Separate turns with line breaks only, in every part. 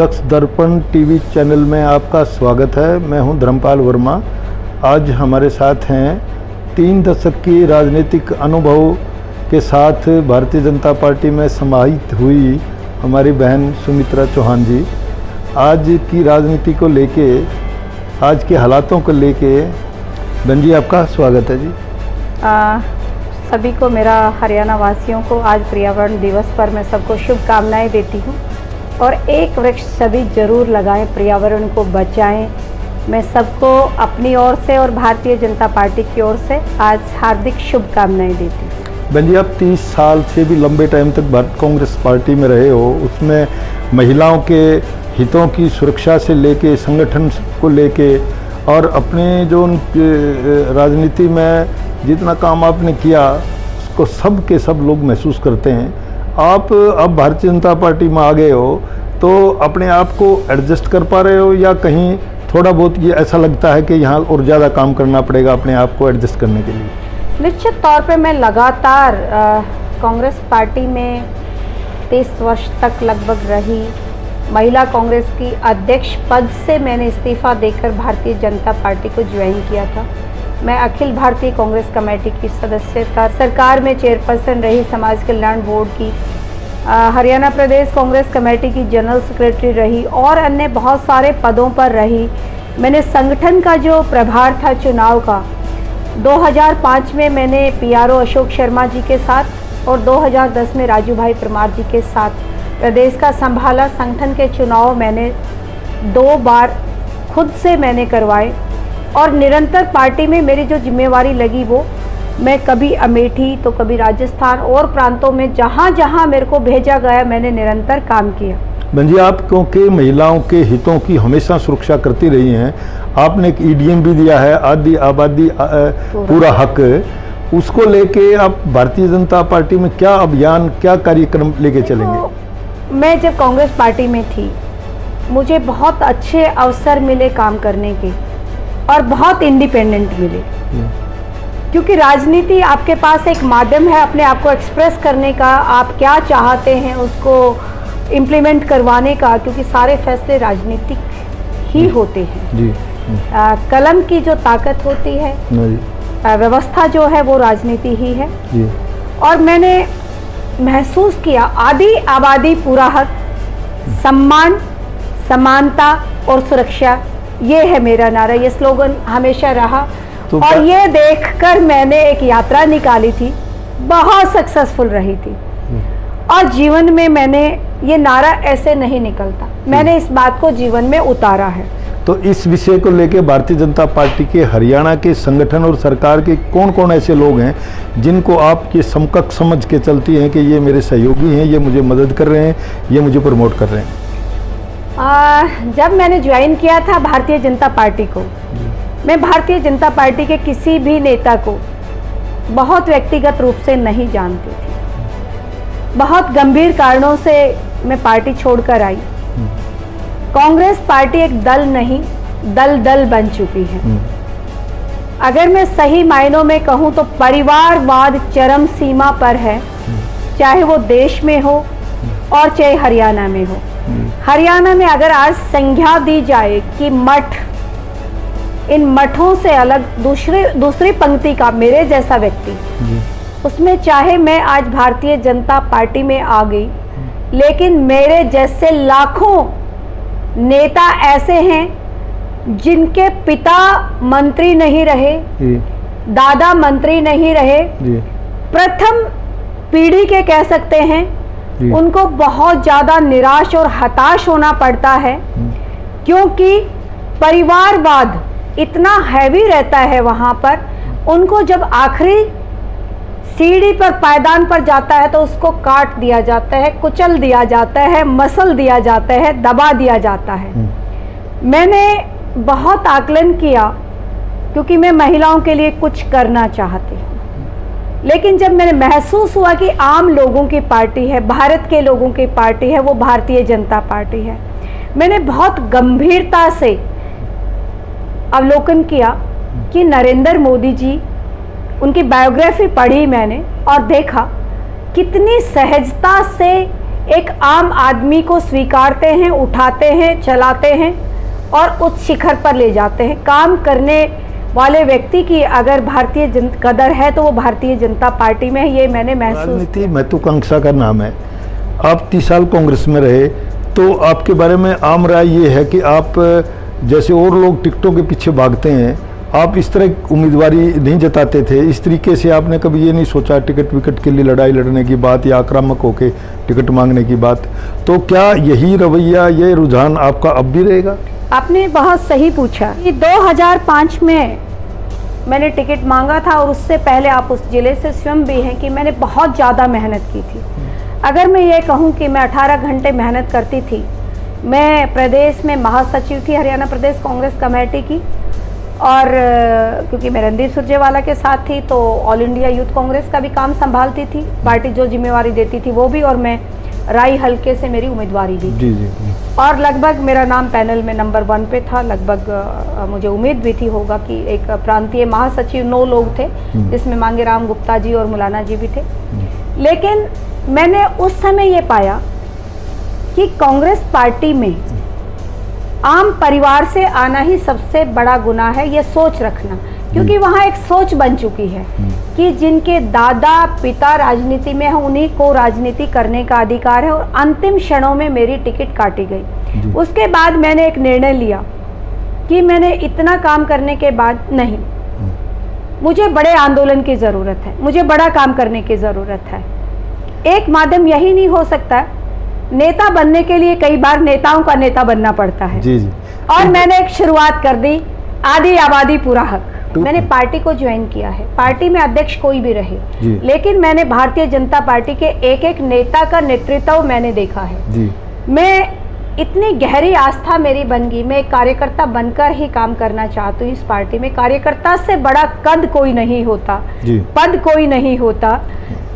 दक्ष दर्पण TV channel में आपका स्वागत है। मैं हूं धर्मपाल वर्मा। आज हमारे साथ हैं 3 दशक की राजनीतिक अनुभव के साथ भारतीय जनता पार्टी में समाहित हुई हमारी बहन सुमित्रा चौहान जी। आज की राजनीति को लेके, आज के हालातों को लेके बहन जी आपका स्वागत है जी।
सभी को, मेरा हरियाणा वासियों को आज पर्यावरण दिवस पर मैं सबको शुभकामनाएं देती हूं और एक वृक्ष सभी जरूर लगाएं, पर्यावरण को बचाएं। मैं सबको अपनी ओर से और भारतीय जनता पार्टी की ओर से आज हार्दिक शुभकामनाएं देती हूँ।
बहन जी, आप 30 साल से भी लंबे टाइम तक भारत कांग्रेस पार्टी में रहे हो, उसमें महिलाओं के हितों की सुरक्षा से लेके, संगठन को लेके और अपने जो राजनीति में जितना काम आपने किया उसको सब के सब लोग महसूस करते हैं। आप अब भारतीय जनता पार्टी में आ गए हो तो अपने आप को एडजस्ट कर पा रहे हो या कहीं थोड़ा बहुत ये ऐसा लगता है कि यहाँ और ज़्यादा काम करना पड़ेगा अपने आप को एडजस्ट करने के लिए?
निश्चित तौर पे मैं लगातार कांग्रेस पार्टी में 30 वर्ष तक लगभग रही। महिला कांग्रेस की अध्यक्ष पद से मैंने इस्तीफा देकर भारतीय जनता पार्टी को ज्वाइन किया था। मैं अखिल भारतीय कांग्रेस कमेटी की सदस्यता, सरकार में चेयरपर्सन रही, समाज कल्याण बोर्ड की, हरियाणा प्रदेश कांग्रेस कमेटी की जनरल सेक्रेटरी रही और अन्य बहुत सारे पदों पर रही। मैंने संगठन का जो प्रभार था चुनाव का, 2005 में मैंने पीआरओ अशोक शर्मा जी के साथ और 2010 में राजू भाई परमार जी के साथ प्रदेश का संभाला। संगठन के चुनाव मैंने 2 बार खुद से मैंने करवाए और निरंतर पार्टी में मेरी जो जिम्मेवारी लगी वो मैं कभी अमेठी तो कभी राजस्थान और प्रांतों में जहाँ जहाँ मेरे को भेजा गया मैंने निरंतर काम किया।
बहन जी, आप क्योंकि महिलाओं के हितों की हमेशा सुरक्षा करती रही हैं, आपने एक ईडीएम भी दिया है, आदि आबादी पूरा हक, उसको लेके आप भारतीय जनता पार्टी में क्या अभियान, क्या कार्यक्रम लेके चलेंगे?
तो मैं जब कांग्रेस पार्टी में थी मुझे बहुत अच्छे अवसर मिले काम करने के और बहुत इंडिपेंडेंट मिले, क्योंकि राजनीति आपके पास एक माध्यम है अपने आप को एक्सप्रेस करने का, आप क्या चाहते हैं उसको इम्प्लीमेंट करवाने का, क्योंकि सारे फैसले राजनीतिक ही होते हैं जी। कलम की जो ताकत होती है, व्यवस्था जो है वो राजनीति ही है जी। और मैंने महसूस किया आदि आबादी पूरा हक, सम्मान, समानता और सुरक्षा, ये है मेरा नारा, ये स्लोगन हमेशा रहा। तो और ये देखकर मैंने एक यात्रा निकाली थी, बहुत सक्सेसफुल रही थी और जीवन में मैंने ये नारा ऐसे नहीं निकलता, मैंने इस बात को जीवन में उतारा है।
तो इस विषय को लेकर भारतीय जनता पार्टी के हरियाणा के संगठन और सरकार के कौन कौन ऐसे लोग हैं जिनको आप ये समकक्ष समझ के चलती हैं कि ये मेरे सहयोगी हैं, ये मुझे मदद कर रहे हैं, ये मुझे प्रमोट कर रहे हैं?
जब मैंने ज्वाइन किया था भारतीय जनता पार्टी को, मैं भारतीय जनता पार्टी के किसी भी नेता को बहुत व्यक्तिगत रूप से नहीं जानती थी। बहुत गंभीर कारणों से मैं पार्टी छोड़कर आई। कांग्रेस पार्टी एक दल नहीं, दल बन चुकी है। अगर मैं सही मायनों में कहूं तो परिवारवाद चरम सीमा पर है, चाहे वो देश में हो और चाहे हरियाणा में हो। हरियाणा में अगर आज संज्ञा दी जाए कि मठ, इन मठों से अलग दूसरी पंक्ति का मेरे जैसा व्यक्ति, उसमें चाहे मैं आज भारतीय जनता पार्टी में आ गई, लेकिन मेरे जैसे लाखों नेता ऐसे हैं जिनके पिता मंत्री नहीं रहे, दादा मंत्री नहीं रहे, प्रथम पीढ़ी के कह सकते हैं, उनको बहुत ज़्यादा निराश और हताश होना पड़ता है, क्योंकि परिवारवाद इतना हैवी रहता है वहाँ पर। उनको जब आखिरी सीढ़ी पर, पायदान पर जाता है तो उसको काट दिया जाता है, कुचल दिया जाता है, मसल दिया जाता है, दबा दिया जाता है। मैंने बहुत आकलन किया क्योंकि मैं महिलाओं के लिए कुछ करना चाहती हूँ, लेकिन जब मैंने महसूस हुआ कि आम लोगों की पार्टी है, भारत के लोगों की पार्टी है, वो भारतीय जनता पार्टी है, मैंने बहुत गंभीरता से अवलोकन किया कि नरेंद्र मोदी जी, उनकी बायोग्राफी पढ़ी मैंने और देखा कितनी सहजता से एक आम आदमी को स्वीकारते हैं, उठाते हैं, चलाते हैं और उच्च शिखर पर ले जाते हैं। काम करने वाले व्यक्ति की अगर भारतीय कदर है तो वो भारतीय जनता पार्टी में है, ये मैंने महसूस।
राजनीति महत्वाकांक्षा का नाम है। आप 30 साल कांग्रेस में रहे, तो आपके बारे में आम राय ये है कि आप जैसे और लोग टिकटों के पीछे भागते हैं, आप इस तरह उम्मीदवारी नहीं जताते थे। इस तरीके से आपने कभी ये नहीं सोचा टिकट विकट के लिए लड़ाई लड़ने की बात या आक्रामक होके टिकट मांगने की बात? तो क्या यही रवैया, ये रुझान आपका अब भी रहेगा?
आपने बहुत सही पूछा कि 2005 में मैंने टिकट मांगा था और उससे पहले आप उस जिले से स्वयं भी हैं कि मैंने बहुत ज़्यादा मेहनत की थी। अगर मैं ये कहूँ कि मैं 18 घंटे मेहनत करती थी, मैं प्रदेश में महासचिव थी हरियाणा प्रदेश कांग्रेस कमेटी की, और क्योंकि मैं रणदीप सुरजेवाला के साथ थी तो ऑल इंडिया यूथ कांग्रेस का भी काम संभालती थी, पार्टी जो जिम्मेवारी देती थी वो भी, और मैं राई हल्के से मेरी उम्मीदवारी भी
जी जी।
और लगभग मेरा नाम पैनल में नंबर 1 पे था। लगभग मुझे उम्मीद भी थी होगा कि एक प्रांतीय महासचिव 9 लोग थे, जिसमें मांगेराम गुप्ता जी और मुलाना जी भी थे। लेकिन मैंने उस समय ये पाया कि कांग्रेस पार्टी में आम परिवार से आना ही सबसे बड़ा गुनाह है, ये सोच रखना, क्योंकि वहाँ एक सोच बन चुकी है कि जिनके दादा पिता राजनीति में हैं उन्हीं को राजनीति करने का अधिकार है, और अंतिम क्षणों में मेरी टिकट काटी गई। उसके बाद मैंने एक निर्णय लिया कि मैंने इतना काम करने के बाद नहीं, मुझे बड़े आंदोलन की ज़रूरत है, मुझे बड़ा काम करने की ज़रूरत है। एक माध्यम यही नहीं हो सकता, नेता बनने के लिए कई बार नेताओं का नेता बनना पड़ता है।
जी जी।
और मैंने एक शुरुआत कर दी, आधी आबादी पूरा हक। मैंने पार्टी को ज्वाइन किया है, पार्टी में अध्यक्ष कोई भी रहे, लेकिन मैंने भारतीय जनता पार्टी के एक एक नेता का नेतृत्व मैंने देखा है जी। मैं इतनी गहरी आस्था मेरी बन गई, मैं एक कार्यकर्ता बनकर ही काम करना चाहती हूँ इस पार्टी में। कार्यकर्ता से बड़ा कद कोई नहीं होता, पद कोई नहीं होता।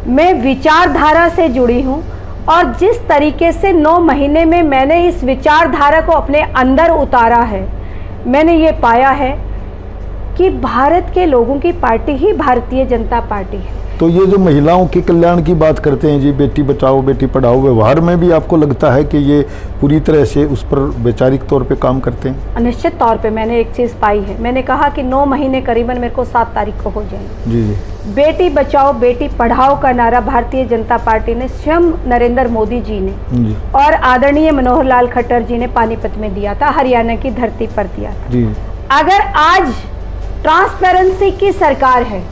मैं विचारधारा से जुड़ी हूँ, और जिस तरीके से 9 महीने में मैंने इस विचारधारा को अपने अंदर उतारा है, मैंने ये पाया है कि भारत के लोगों की पार्टी ही भारतीय जनता पार्टी है।
तो ये जो महिलाओं के कल्याण की बात करते हैं जी, बेटी बचाओ बेटी पढ़ाओ, व्यवहार में भी आपको लगता है कि ये पूरी तरह से उस पर वैचारिक तौर पे काम करते हैं?
निश्चित तौर पे मैंने एक चीज़ पाई है, मैंने कहा कि 9 महीने करीबन मेरे को 7 तारीख को हो जाएंगे।
जी जी।
बेटी बचाओ बेटी पढ़ाओ का नारा भारतीय जनता पार्टी ने, स्वयं नरेंद्र मोदी जी ने और आदरणीय मनोहर लाल खट्टर जी ने पानीपत में दिया था, हरियाणा की धरती पर दिया था जी। अगर आज ट्रांसपेरेंसी की सरकार है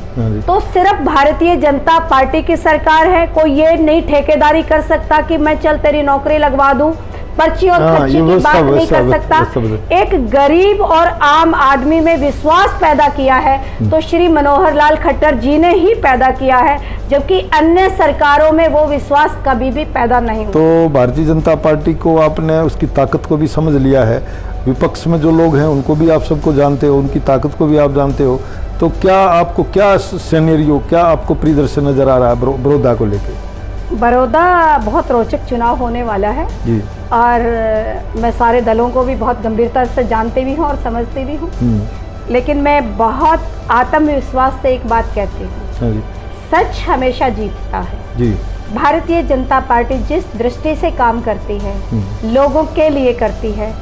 तो सिर्फ भारतीय जनता पार्टी की सरकार है। कोई ये नहीं ठेकेदारी कर सकता कि मैं चल तेरी नौकरी लगवा दूं, पर्ची और खर्ची की बात नहीं कर सकता। एक गरीब और आम आदमी में विश्वास पैदा किया है तो श्री मनोहर लाल खट्टर जी ने ही पैदा किया है, जबकि अन्य सरकारों में वो विश्वास कभी भी पैदा नहीं हुआ।
तो भारतीय जनता पार्टी को आपने उसकी ताकत को भी समझ लिया है, विपक्ष में जो लोग हैं उनको भी आप सबको जानते हो, उनकी ताकत को भी आप जानते हो, तो क्या आपको क्या सिनेरियो, क्या आपको परिदृश्य नजर आ रहा है बड़ौदा को लेके?
बड़ौदा बहुत रोचक चुनाव होने वाला है जी। और मैं सारे दलों को भी बहुत गंभीरता से जानती भी हूँ और समझती भी हूँ, लेकिन मैं बहुत आत्मविश्वास से एक बात कहती हूँ, सच हमेशा जीतता है जी। भारतीय जनता पार्टी जिस दृष्टि से काम करती है, लोगों के लिए करती है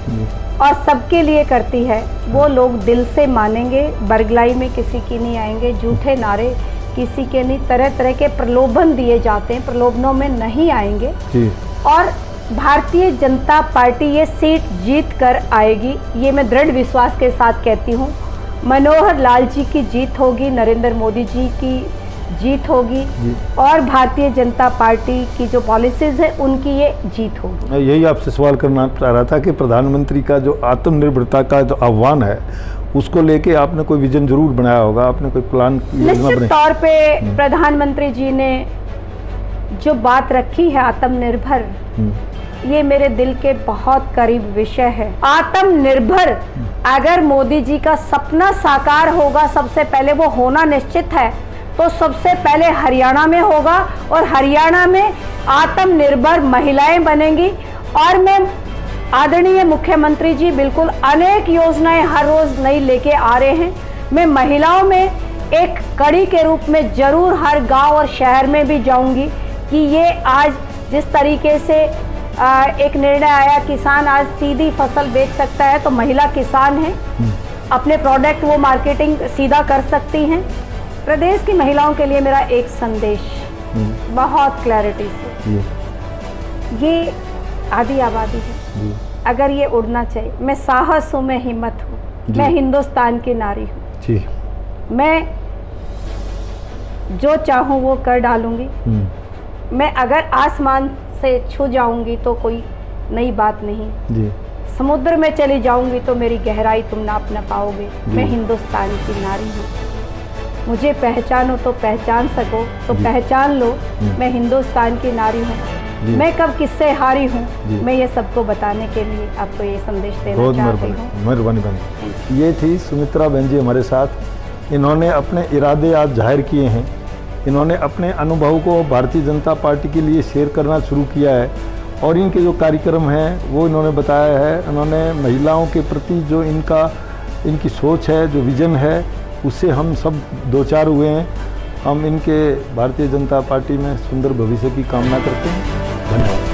और सबके लिए करती है, वो लोग दिल से मानेंगे। बरगलाई में किसी की नहीं आएंगे, झूठे नारे किसी के नहीं, तरह तरह के प्रलोभन दिए जाते हैं, प्रलोभनों में नहीं आएंगे जी। और भारतीय जनता पार्टी ये सीट जीत कर आएगी, ये मैं दृढ़ विश्वास के साथ कहती हूँ। मनोहर लाल जी की जीत होगी, नरेंद्र मोदी जी की जीत होगी और भारतीय जनता पार्टी की जो पॉलिसीज है उनकी ये जीत होगी।
यही आपसे सवाल करना चाह रहा था कि प्रधानमंत्री का जो आत्मनिर्भरता का जो आह्वान है उसको लेके आपने कोई विजन जरूर बनाया होगा, आपने कोई प्लान
निश्चित तौर पे प्रधानमंत्री जी ने जो बात रखी है आत्मनिर्भर, ये मेरे दिल के बहुत करीब विषय है। आत्मनिर्भर अगर मोदी जी का सपना साकार होगा, सबसे पहले वो होना निश्चित है, तो सबसे पहले हरियाणा में होगा और हरियाणा में आत्मनिर्भर महिलाएं बनेंगी। और मैं आदरणीय मुख्यमंत्री जी बिल्कुल अनेक योजनाएं हर रोज नई लेके आ रहे हैं। मैं महिलाओं में एक कड़ी के रूप में जरूर हर गांव और शहर में भी जाऊंगी कि ये आज जिस तरीके से एक निर्णय आया, किसान आज सीधी फसल बेच सकता है, तो महिला किसान है, अपने प्रोडक्ट वो मार्केटिंग सीधा कर सकती हैं। प्रदेश की महिलाओं के लिए मेरा एक संदेश बहुत क्लैरिटी से, ये आधी आबादी है, अगर ये उड़ना चाहिए, मैं साहस हूँ, मैं हिम्मत हूँ, मैं हिंदुस्तान की नारी हूँ जी, मैं जो चाहूँ वो कर डालूंगी। मैं अगर आसमान से छू जाऊंगी तो कोई नई बात नहीं जी, समुद्र में चली जाऊंगी तो मेरी गहराई तुम नाप न पाओगे। मैं हिंदुस्तान की नारी हूँ, मुझे पहचानो तो पहचान सको तो पहचान लो, मैं हिंदुस्तान की नारी हूँ, मैं कब किससे हारी हूँ, मैं ये सबको बताने के लिए आपको ये संदेश देना चाहती हूँ।
मेहरबानी बहन। ये थी सुमित्रा बहन जी हमारे साथ। इन्होंने अपने इरादे आज जाहिर किए हैं, इन्होंने अपने अनुभव को भारतीय जनता पार्टी के लिए शेयर करना शुरू किया है और इनके जो कार्यक्रम हैं वो इन्होंने बताया है। उन्होंने महिलाओं के प्रति जो इनकी सोच है, जो विज़न है, उससे हम सब दो चार हुए हैं। हम इनके भारतीय जनता पार्टी में सुंदर भविष्य की कामना करते हैं। धन्यवाद।